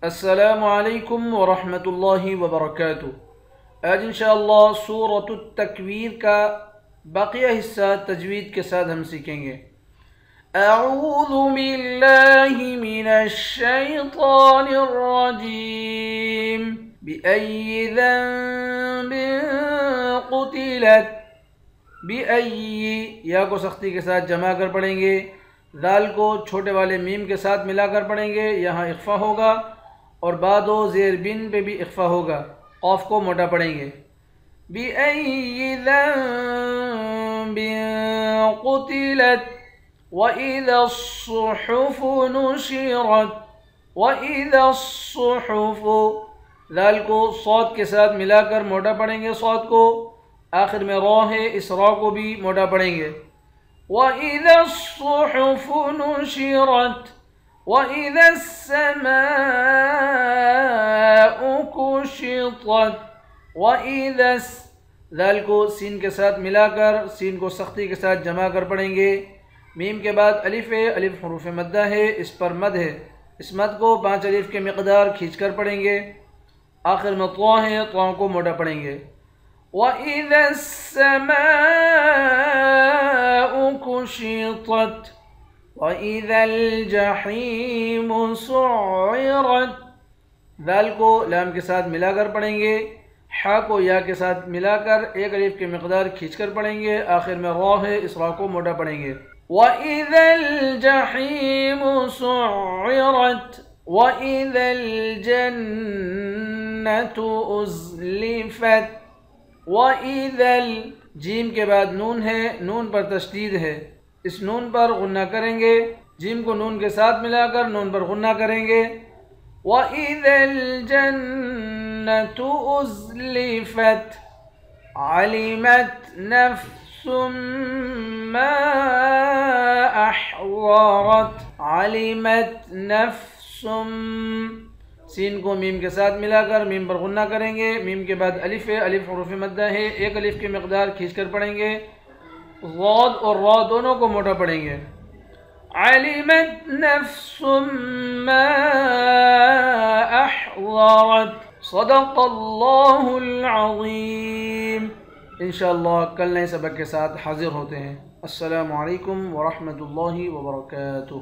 السلام علیکم ورحمۃ اللہ وبرکاتہ۔ آج انشاءاللہ سورۃ التکویر کا باقیہ حصہ تجوید کے ساتھ ہم سیکھیں گے۔ اعوذ باللہ من الشیطان الرجیم بأی ذنب قتلت۔ بأی یا کو سختی کے ساتھ جمع کر پڑھیں گے، دال کو چھوٹے والے میم کے ساتھ ملا کر پڑھیں گے، یہاں اخفا ہوگا، اور بعد و زیر بن پہ بھی اخفا ہوگا، قاف کو موٹا پڑھیں گے۔ بِأَيِّ ذَنبٍ قُتِلَتْ وَإِذَا الصُّحُفُ نُشِرَتْ۔ وَإِذَا الصُّحُفُ، ذال کو صاد کے ساتھ ملا کر موٹا پڑھیں گے، صاد کو آخر میں را ہے، اس را کو بھی موٹا پڑھیں گے۔ وَإِذَا الصُّحُفُ نُشِرَتْ وَإِذَا السَّمَاءُ كُشِطَتْ۔ وَإِذَا ذال کو سین کے ساتھ ملا کر سین کو سختی کے ساتھ جمع کر پڑھیں گے، میم کے بعد الف ہے، الف حروف مدہ ہے، اس پر مد ہے، اس مد کو 5 الف کے مقدار کھینچ کر پڑھیں گے، آخر میں طا ہے، طا کو موٹا پڑھیں گے۔ وَإِذَا السَّمَاءُ كُشِطَتْ وَإِذَا الْجَحِيمُ سُعِّرَتْ۔ ذال کو لام کے ساتھ ملا کر پڑھیں گے، حا کو یا کے ساتھ ملا کر 1 الف کے مقدار کھینچ کر پڑھیں گے، آخر میں را ہے، اس را کو موٹا پڑھیں گے۔ وَإِذَا الْجَحِيمُ سُعِّرَتْ وَإِذَا الْجَنَّةُ أُزْلِفَتْ۔ وَإِذَا جیم کے بعد نون ہے، نون پر تشدید ہے، اس نون پر غنہ کریں گے، جیم کو نون کے ساتھ ملا کر نون پر غنہ کریں گے۔ وَإِذَا الْجَنَّةُ أُزْلِفَتْ عَلِمَتْ نَفْسٌ مَّا أَحْضَرَتْ۔ عَلِمَتْ نَفْسٌ، سین کو میم کے ساتھ ملا کر میم پر غنہ کریں گے، میم کے بعد الف ہے، الف حروف مدہ ہے، 1 الف کی مقدار کھینچ کر پڑھیں گے، ضاد اور را دونوں کو موٹا پڑھیں گے۔ علمت نفس ما احضرت۔ صدق اللہ العظیم۔ انشاءاللہ کل نئے سبق کے ساتھ حاضر ہوتے ہیں۔ السلام علیکم ورحمۃ اللہ وبرکاتہ۔